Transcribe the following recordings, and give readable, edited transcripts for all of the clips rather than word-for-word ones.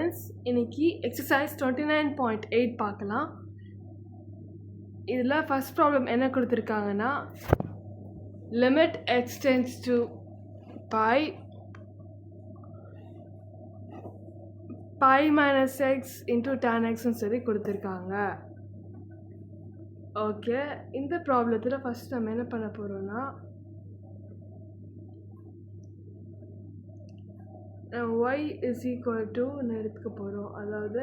Students, இன்னைக்கு exercise 29.8 பார்க்கலாம். இதில் ஃபஸ்ட் ப்ராப்ளம் என்ன கொடுத்துருக்காங்கன்னா, limit X tends to pi minus X into tan எக்ஸ்ன்னு சொல்லி கொடுத்துருக்காங்க. ஓகே, இந்த ப்ராப்ளத்தில் ஃபஸ்ட் நம்ம என்ன பண்ண போகிறோம்னா, y is equal to எடுத்துக்க போகிறோம். அதாவது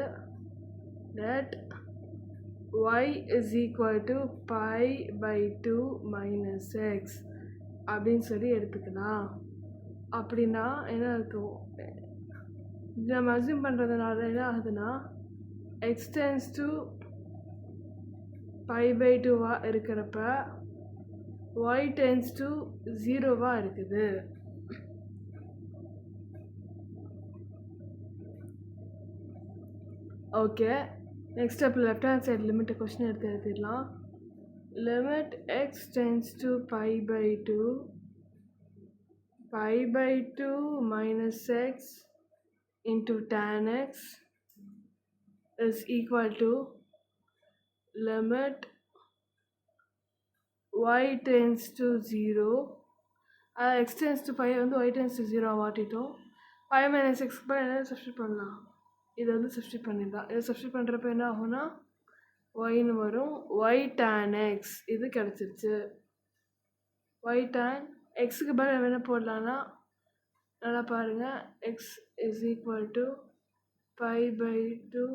that y is equal to pi by 2 minus x அப்படின்னு சொல்லி எடுத்துக்கலாம். அப்படின்னா என்ன இருக்கும், நம்ம அஸ்யூம் பண்ணுறதுனால என்ன ஆகுதுன்னா, x tends to pi by 2 இருக்கிறப்ப y tends to 0 இருக்குது. ஓகே, நெக்ஸ்ட் ஸ்டெப்பில் left hand side limit question எடுத்து எழுதிடலாம். Limit X tends to pi by 2 minus X into tan X is equal to limit Y tends to 0. X tends to pi வந்து Y tends to 0 மாட்டிட்டோம். Pi minus எக்ஸ்க்கு pi என்ன substitute பண்ணலாம், இதை வந்து substitute பண்ணிடலாம். இதை சப்ஸ்டியூட் பண்ணுறப்ப என்ன ஆகும்னா ஒய்னு வரும். ஒய் டேன் எக்ஸ் இது கிடச்சிருச்சு. ஒய் டேன் எக்ஸுக்கு பதில் என்ன போடலான்னா, நல்லா பாருங்கள், x is equal to pi by 2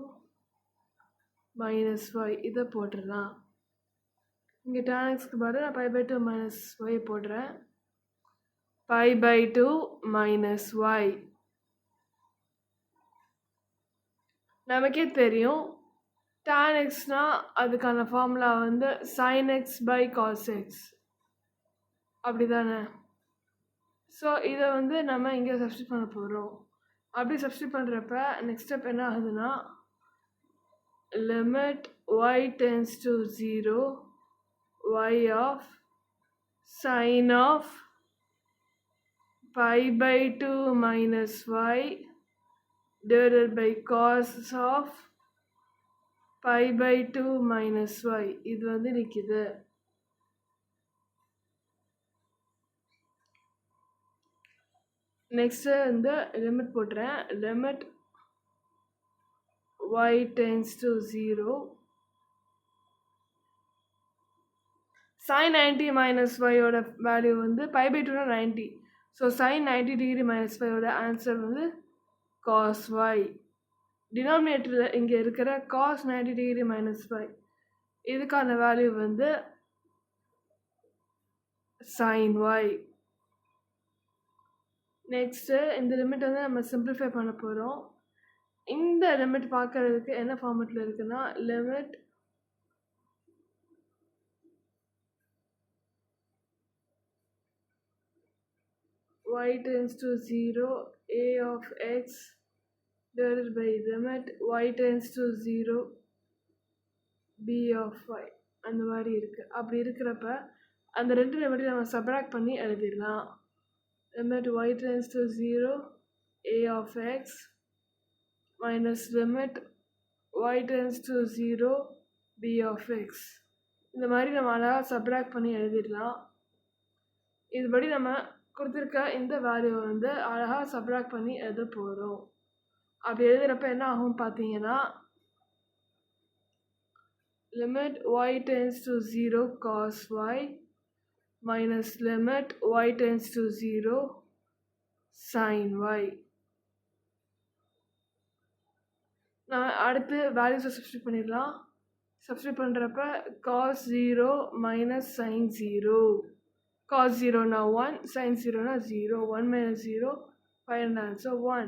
minus y இதை போட்டுடலாம். இங்கே டேன் எக்ஸ்க்கு பதில் நான் பை பை 2 மைனஸ் ஒய் போடுறேன். பை பை 2 மைனஸ் ஒய் நமக்கே தெரியும். tan எக்ஸ்னால் அதுக்கான ஃபார்முலா வந்து sin x by cos x, அப்படி தானே? ஸோ இதை வந்து நம்ம இங்கே சப்ஸ்டியூட் பண்ண போகிறோம். அப்படி சப்ஸ்டியூட் பண்ணுறப்ப நெக்ஸ்ட் ஸ்டெப் என்ன ஆகுதுன்னா, limit y tends to 0 y of sin of pi by 2 minus y divided by cos of pi by 2 minus y இது வந்து நிற்கிது. நெக்ஸ்ட்டு இந்த லிமிட் போட்டுறேன். Limit y tends to 0 sin 90 minus y ஓட value வந்து pi by 2 90. So sin 90 degree minus y ஓட answer வந்து cos y. டினாமினேட்டரில் இங்கே இருக்கிற cos 90 degree minus y இதுக்கான வேல்யூ வந்து sin y. நெக்ஸ்ட்டு இந்த லிமிட் வந்து நம்ம சிம்பிளிஃபை பண்ண போகிறோம். இந்த லிமிட் பார்க்கறதுக்கு என்ன ஃபார்மெட்டில் இருக்குன்னா, limit y tends to 0 a of x divided by limit y tends to 0 b of y அந்த மாதிரி இருக்குது. அப்படி இருக்கிறப்ப அந்த ரெண்டு லிமிட்டையும் நம்ம சப்ராக்ட் பண்ணி எழுதிடலாம். Limit y tends to 0 a of x minus limit y tends to 0 b of x. இந்த மாதிரி நம்ம அழகாக சப்ராக்ட் பண்ணி எழுதிடலாம். இதுபடி நம்ம கொடுத்துருக்க இந்த வேல்யூவை வந்து அழகாக சப்ராக்ட் பண்ணி எழுத போகிறோம். அப்படி எழுதுகிறப்ப என்ன ஆகும் பார்த்தீங்கன்னா, limit y tends to 0 cos y minus limit y tends to 0 sin y. நான் அடுத்து வேல்யூஸை சப்ஸ்டியூட் பண்ணிடலாம். சப்ஸ்டியூட் பண்ணுறப்ப cos 0 minus sin 0. cos 0 1, sin 0 0, 1 minus 0, find answer 1.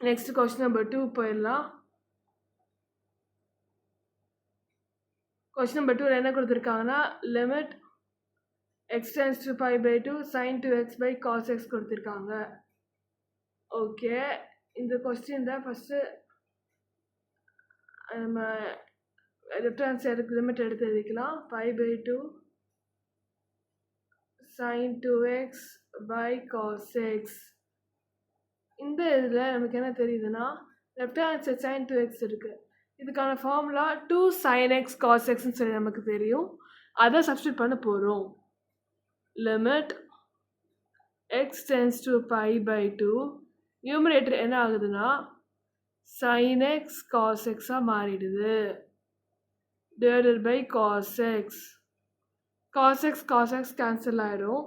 Next question number 2 போயிடலாம். கொஸ்டின் நம்பர் 2 என்ன கொடுத்துருக்காங்கன்னா, limit X tends to pi by 2 sin 2x by cos x கொடுத்துருக்காங்க. Okay, இந்த கொஸ்டினில் ஃபஸ்ட்டு நம்ம லெஃப்ட் ஹேண்ட் சைடுக்கு லிமிட் எடுத்து எழுதிக்கலாம். Pi by 2 sin 2x by cos x இந்த இதில் நமக்கு என்ன தெரியுதுன்னா left hand side sin 2x இருக்குது. இதுக்கான ஃபார்முலா 2 sin x cos xன்னு சொல்லி நமக்கு தெரியும். அதை சப்ஸ்டியூட் பண்ண போகிறோம். Limit x tends to pi by 2 numerator என்ன ஆகுதுன்னா sin x cos x மாறிடுது divided by cos x. cos x cancel ஆயிடும்.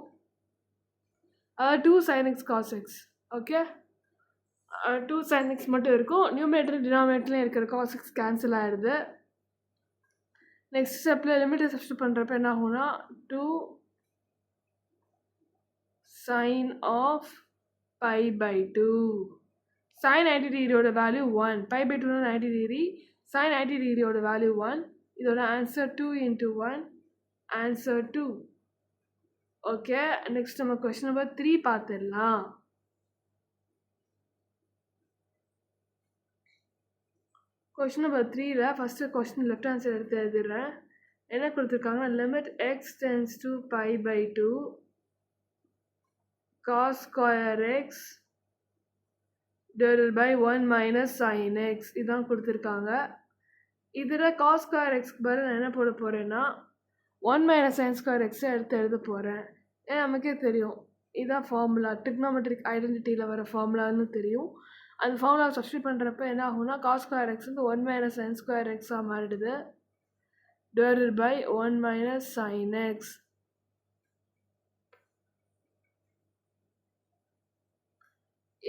2 sin x cos x. Okay, 2 sin x மட்டும் இருக்கும். நியூமரேட்டர் டினாமினேட்டர்லேயும் இருக்கிற cos x கேன்சல் ஆயிடுது. நெக்ஸ்ட் ஸ்டெப்பில் லிமிட்டை சப்ஸ்டியூட் பண்ணுறப்ப என்ன ஆகும்னா 2 sin of pi by 2. sin 90 டிகிரியோட வேல்யூ 1. pi by 2 90 டிகிரி. sin 90 டிகிரியோட வேல்யூ 1. இதோட answer 2 into 1. Answer 2. Okay, next நம்ம கொஸ்டின் நம்பர் 3 பார்த்துடலாம். கொஸ்டின் நம்பர் 3ல first question left hand side எடுத்து எழுதிடுறேன். என்ன கொடுத்துருக்காங்க, limit x tends to pi by 2 cos square x divided by 1 minus sin x இதான் கொடுத்துருக்காங்க. இதில் cos square xக்கு பதில் நான் என்ன போட போகிறேன்னா 1 minus sin square x எடுத்து எழுத போகிறேன். ஏன் நமக்கே தெரியும் இதான் ஃபார்முலா, ட்ரிக்னாமெட்ரிக் ஐடென்டிட்டியில் வர ஃபார்முலான்னு தெரியும். அந்த ஃபார்முலா சப்ஸ்டியூட் பண்ணுறப்ப என்ன ஆகும்னா cos square x வந்து 1 minus sin square x மாறிடுது divided by 1 minus sin x.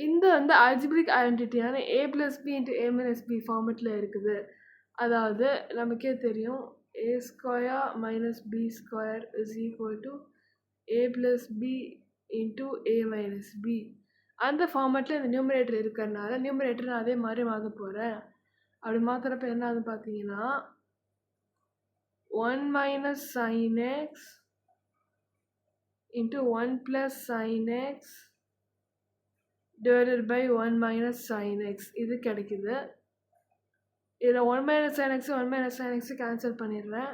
இந்த வந்து அல்ஜிப்ரிக் ஐடென்டிட்டியான a plus b into a minus b ஃபார்மெட்டில் இருக்குது. அதாவது நமக்கே தெரியும் a square minus b square is equal to a plus b into a minus b. அந்த ஃபார்மெட்டில் இந்த நியூமரேட்டர் இருக்கிறதுனால நியூமரேட்டர் நான் அதே மாதிரி மாற்ற போகிறேன். அப்படி மாற்றுறப்ப என்ன ஆகுது பார்த்தீங்கன்னா 1 minus sin x into 1 plus sin x divided by 1 minus sin x இது கிடைக்குது. இதில் 1 minus sin x 1 minus sin x cancel பண்ணிடுறேன்.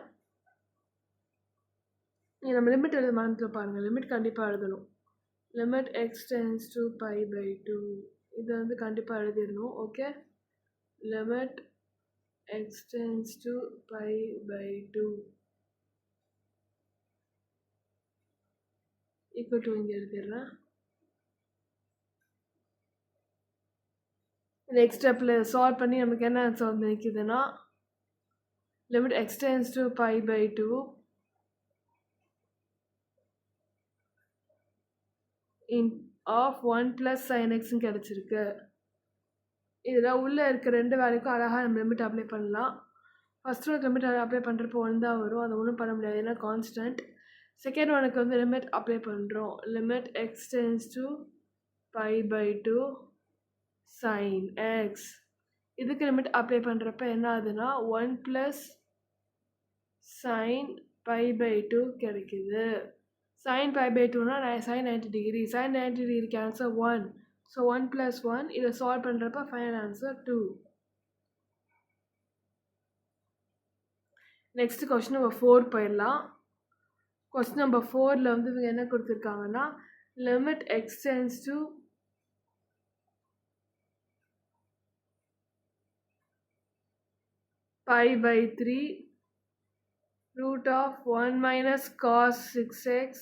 இது நம்ம லிமிட் எழுத மறந்துட்டு பாருங்கள், லிமிட் கண்டிப்பாக எழுதணும். Limit x tends to pi by 2 இதை வந்து கண்டிப்பாக எழுதிடணும். Okay, limit x tends to pi by 2 equal to இங்கே எழுதிடுறேன். நெக்ஸ்ட் ஸ்டெப்பில் சால்வ் பண்ணி நமக்கு என்ன ஆன்சர் வந்து நிற்கிதுன்னா limit x tends to pi by 2 of 1 plus sin x கிடச்சிருக்கு. இதில் உள்ளே இருக்க ரெண்டு வேலைக்கும் அழகாக நம்ம லிமிட் அப்ளை பண்ணலாம். ஃபஸ்ட்டு ஒரு லிமிட் அப்ளை பண்ணுறப்போ 1 தான் வரும், அதை ஒன்றும் பண்ண முடியாது ஏன்னா கான்ஸ்டன்ட். செகண்ட் ஒனுக்கு வந்து லிமிட் அப்ளை பண்ணுறோம். Limit x tends to pi by 2 sin x. இதுக்கு லிமிட் அப்ளை பண்ணுறப்ப என்ன ஆகுதுன்னா 1 plus sin pi by 2 கிடைக்குது. sin pi by 2னா sin 90 டிகிரி. sin 90 டிகிரிக்கு ஆன்சர் 1. ஸோ 1 plus 1 இதை சால்வ் பண்ணுறப்ப final answer 2. Next question number 4 போயிடலாம். கொஸ்டின் நம்பர் 4ல் வந்து இவங்க என்ன கொடுத்துருக்காங்கன்னா limit x tends to pi by 3 root of 1 minus cos 6x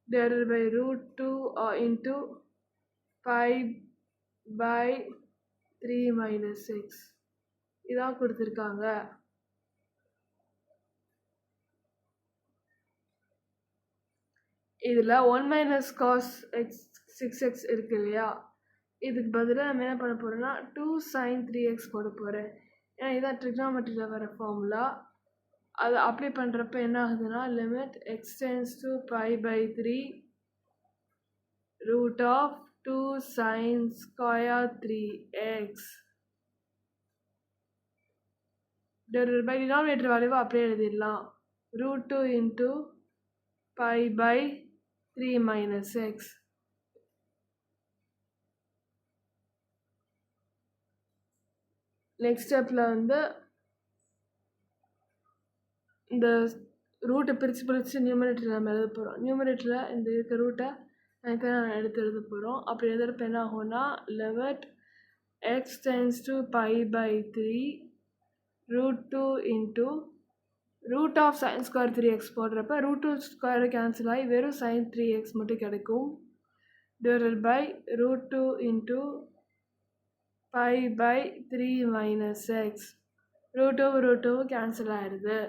divided by root 2 into pi by 3 minus 6 இதான் கொடுத்துருக்காங்க. இதில் 1 minus cos x 6x இருக்கு இல்லையா, இதுக்கு பதிலாக நம்ம என்ன பண்ண போகிறோம்னா 2 sin 3x போட போகிறேன். ஏன்னா இதான் ட்ரிக்னாமெட்ரியில் வர ஃபார்முலா. அதை அப்ளை பண்ணுறப்ப என்ன ஆகுதுன்னா limit x tends to pi by 3 root of 2 sin square 3x divided by denominator வேல்யூவை அப்படியே எழுதிடலாம். root 2 into pi by 3 minus x. Next ஸ்டெப்பில் வந்து இந்த ரூட்டை பிரித்து நியூமரேட்டரில் நம்ம எழுத போகிறோம். நியூமரேட்டரில் இந்த இருக்க ரூட்டை இப்போ நான் எடுத்து எழுத போகிறோம். அப்படி எழுதுறப்ப என்ன ஆகும்னா limit x tends to pi by 3 √2 into root of sine square 3x போடுறப்ப √2 ஸ்கொயர் கேன்சல் ஆகி வெறும் sin 3x மட்டும் கிடைக்கும். Divided by √2 into pi by 3 minus x. √2 cancel ஆகிடுது.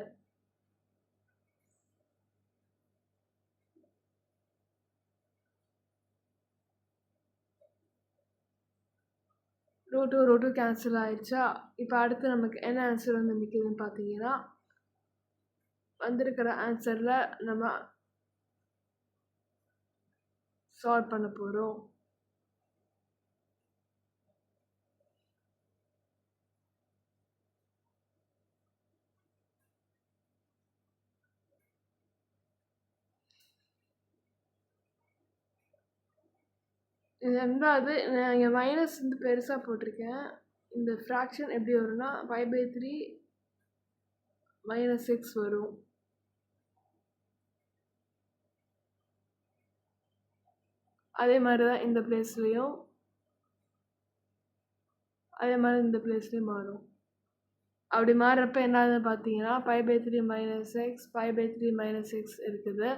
√2 கேன்சல் ஆயிடுச்சா? இப்போ அடுத்து நமக்கு என்ன ஆன்சர் வந்து நிற்கிதுன்னு பார்த்தீங்கன்னா வந்திருக்கிற ஆன்சரில் நம்ம சால்வ் பண்ண போகிறோம். இது ரெண்டாவது நான் இங்கே மைனஸ் வந்து பெருசாக போட்டிருக்கேன். இந்த ஃப்ராக்ஷன் எப்படி வரும்னா 5/3 - 6 வரும். அதே மாதிரி தான் இந்த பிளேஸ்லேயும் அதே மாதிரி இந்த பிளேஸ்லேயும் மாறும். அப்படி மாறுறப்ப என்ன ஆகுதுன்னு பார்த்தீங்கன்னா 5/3 - x 5/3 - 6 இருக்குது.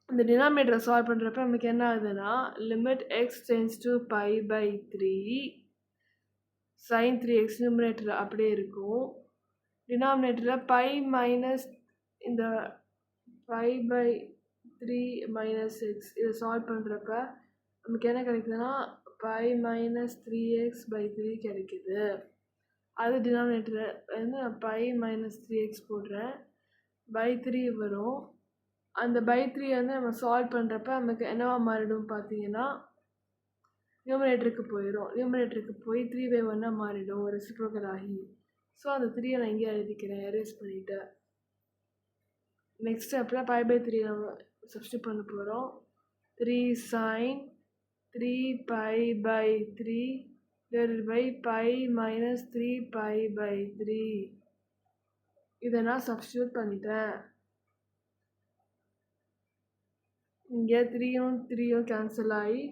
இந்த டினாமினேட்டரை சால்வ் பண்ணுறப்ப நமக்கு என்ன ஆகுதுன்னா limit x tends to pi by 3 sin 3x numerator அப்படியே இருக்கும். டினாமினேட்டரில் பை மைனஸ் இந்த 5/3 - 6 இதை சால்வ் பண்ணுறப்ப நமக்கு என்ன கிடைக்குதுன்னா பை மைனஸ் 3x/3 கிடைக்குது. அது டினாமினேட்டர் வந்து நான் பை மைனஸ் 3x போடுறேன். பை 3 வரும். அந்த பை 3 வந்து நம்ம சால்வ் பண்ணுறப்ப நமக்கு என்னவா மாறிடும் பார்த்தீங்கன்னா நியூமினேட்டருக்கு போயிடும். நியூமினேட்டருக்கு போய் 3/1 மாறிடும் ரெசிப்ரோக்கல் ஆகி. ஸோ அந்த 3 நான் இங்கே எழுதிக்கிறேன் எரேஸ் பண்ணிவிட்டு. நெக்ஸ்ட் ஸ்டெப்பில் 5/3 நம்ம சப்ஸ்டியூட் பண்ண போகிறோம். 3 sin 3π/3 divided by π minus 3π/3. இதை நான் சப்ஸ்டியூட் பண்ணிட்டேன். இங்கே 3யும் 3யும் கேன்சல் ஆகி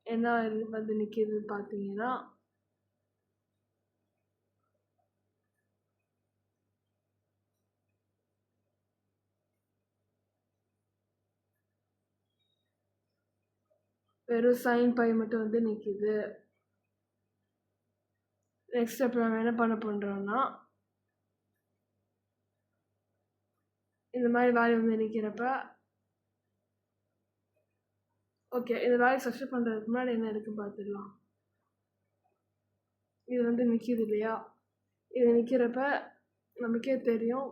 என்ன வந்து நிற்கிது பார்த்தீங்கன்னா வெறும் sin π மட்டும் வந்து நிற்கிது. நெக்ஸ்ட் ஸ்டெப் நம்ம என்ன பண்ண பண்ணுறோம்னா இந்த மாதிரி வேல்யூ வந்து நிற்கிறப்ப ஓகே இந்த வேல்யூ சப்ஸ்டியூட் பண்ணுறதுக்கு முன்னாடி என்ன இருக்குன்னு பார்த்துடலாம். இது வந்து நிற்கிது இல்லையா? இது நிற்கிறப்ப நமக்கே தெரியும்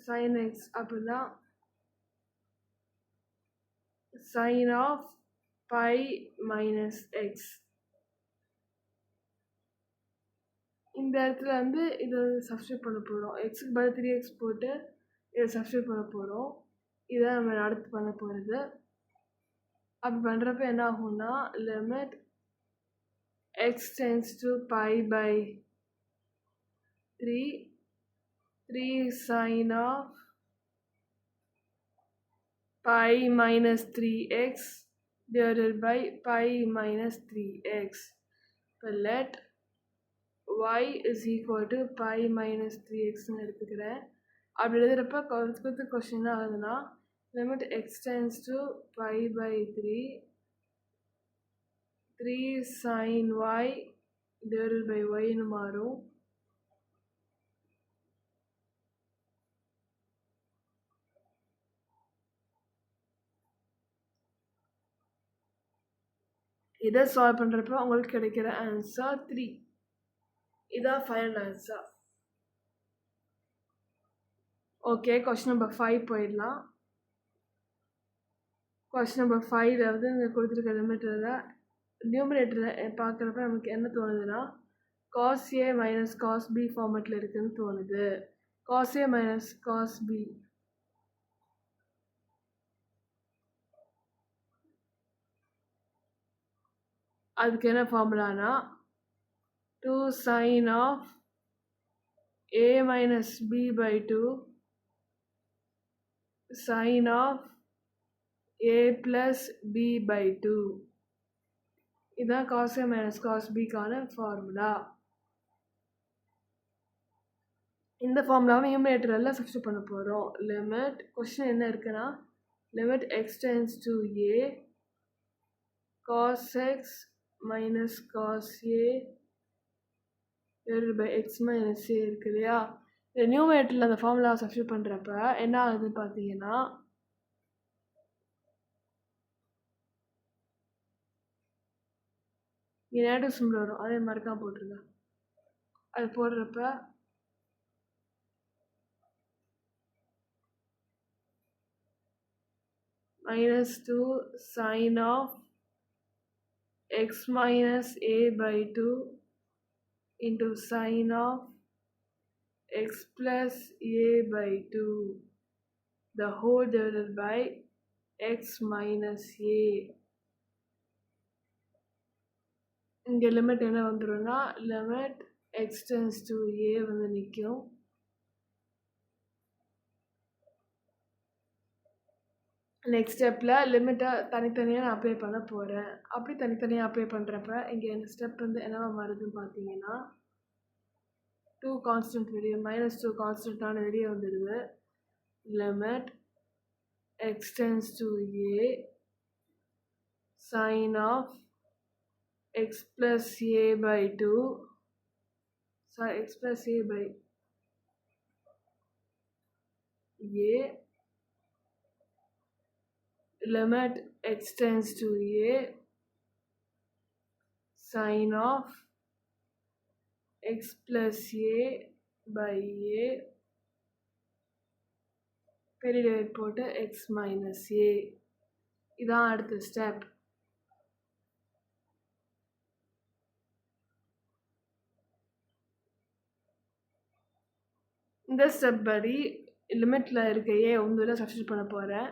sin x அப்படின்னா sin of pi minus x. இந்த இடத்துல வந்து இதை சப்ஸ்டியூட் பண்ண போகிறோம். எக்ஸுக்கு பதில் 3x போட்டு இதை சப்ஸ்டியூட் பண்ண போகிறோம். இதை நம்ம அடுத்து பண்ண போகிறது. அப்படி பண்ணுறப்ப என்ன ஆகும்னா limit x tends to pi by 3 sin of pi minus 3x divided by pi minus 3x. இப்போ let y is equal to pi minus 3xன்னு எடுத்துக்கிறேன். அப்படி எழுதுகிறப்ப கொடுத்த கொஸ்டின் என்ன ஆகுதுன்னா limit x tends to pi by 3 sin y divided by yன்னு மாறும். இதை சால்வ் பண்ணுறப்ப உங்களுக்கு கிடைக்கிற ஆன்சர் 3. இதான் final answer. Okay question number 5 போயிடலாம். கொஸ்டின் நம்பர் 5ல் வந்து இங்கே கொடுத்துருக்க லிமிட்டில் நியூமினேட்டரில் பார்க்குறப்ப நமக்கு என்ன தோணுதுன்னா cos a minus cos b ஃபார்மேட்டில் இருக்குதுன்னு தோணுது. cos a minus cos b அதுக்கு என்ன ஃபார்முலானா 2 sin of a minus b/2 sin of a plus b by 2. இதுதான் cos a minus cos b கான ஃபார்முலா. இந்த ஃபார்முலாவை நியூமரேட்டரில் சப்ஸ்டியூட் பண்ண போகிறோம். லிமிட் கொஸ்டின் என்ன இருக்குன்னா limit x tends to a cos x minus cos a divided by x minus a இருக்கு இல்லையா. இந்த நியூமரேட்டரில் அந்த ஃபார்முலாவை சப்ஸ்டியூட் பண்ணுறப்ப என்ன ஆகுதுன்னு பார்த்தீங்கன்னா இங்கே நேட்டிவ் சிம்பிள் வரும், அதே மாதிரி தான் போட்டிருக்கேன். அது போடுறப்ப minus 2 sin of x minus a by 2 into sin of x plus a by 2 the whole divided by x minus a. இங்கே லிமிட் என்ன வந்துடும்னா limit x tends to a வந்து நிற்கும். நெக்ஸ்ட் ஸ்டெப்பில் லிமிட்டை தனித்தனியாக நான் அப்ளை பண்ண போகிறேன். அப்படி தனித்தனியாக அப்ளை பண்ணுறப்ப இங்கே இந்த ஸ்டெப் வந்து என்னவா மாறுதுன்னு பார்த்தீங்கன்னா 2 கான்ஸ்டன்ட் வெளியே -2 கான்ஸ்டன்ட்டான வெளியே வந்துடுது. Limit x tends to a sin of x plus a by 2 x plus a by a limit x tends to a sin of x plus a by a பெரிய டிவைட் போட்டு x minus a. இதான் அடுத்த step. இந்த step படி லிமிட்டில் இருக்க ஏ ஒன்றுல substitute பண்ண போகிறேன்.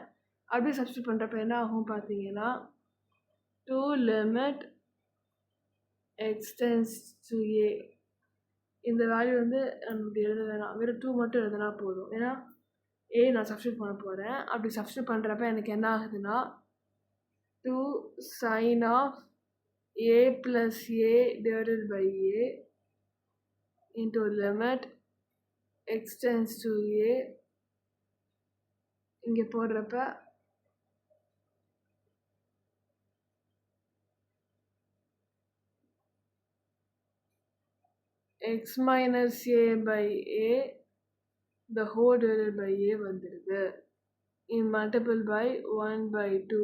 அப்படி சப்ஸ்டியூட் பண்ணுறப்ப என்ன ஆகும் பார்த்தீங்கன்னா 2 limit x tends to a இந்த வேல்யூ வந்து நமக்கு எழுத வேணாம், வெறும் 2 மட்டும் எழுதுனா போதும். ஏன்னா ஏ நான் சப்ஸ்டியூட் பண்ண போகிறேன். அப்படி சப்ஸ்டியூட் பண்ணுறப்ப எனக்கு என்ன ஆகுதுன்னா 2 sin of a plus a divided by a into limit x tends to a இங்கே போடுறப்ப x minus a by a the whole divided by a வந்துடுது. in multiple by 1 by 2.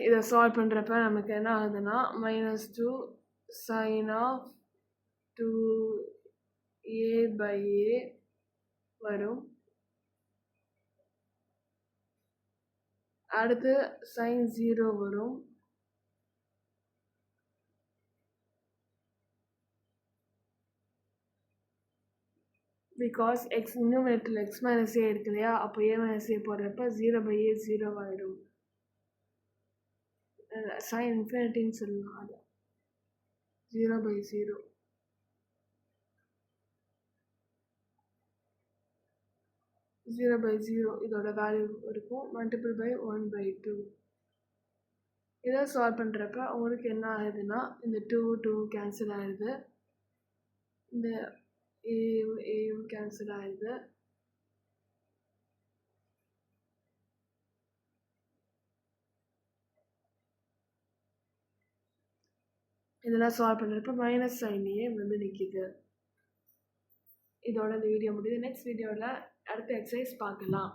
இதை சால்வ் பண்ணுறப்ப நமக்கு என்ன ஆகுதுன்னா -2 sin of 2a by a வரும். அடுத்து sin 0 வரும். பிகாஸ் x நியூமரேட்டரில் x minus a இருக்கு இல்லையா, அப்போ a minus a போடுறப்ப 0 by a 0 ஆகிடும். sin இன்ஃபினிட்டின்னு சொல்லலாம். அது 0 by 0 0 by 0 இதோட வேல்யூ இருக்கும். Multiple by 1 by 2. இதை சால்வ் பண்ணுறப்ப உங்களுக்கு என்ன ஆகுதுன்னா இந்த 2 கேன்சல் ஆகிடுது, இந்த ஏவும் கேன்சல் ஆகிடுது. இதெல்லாம் சால்வ் பண்ணுறப்ப மைனஸ் சைன்லேயே வந்து நிற்கிது. இதோட இந்த வீடியோ முடியுது. நெக்ஸ்ட் வீடியோவில் அடுத்த எக்ஸசைஸ் பார்க்கலாம்.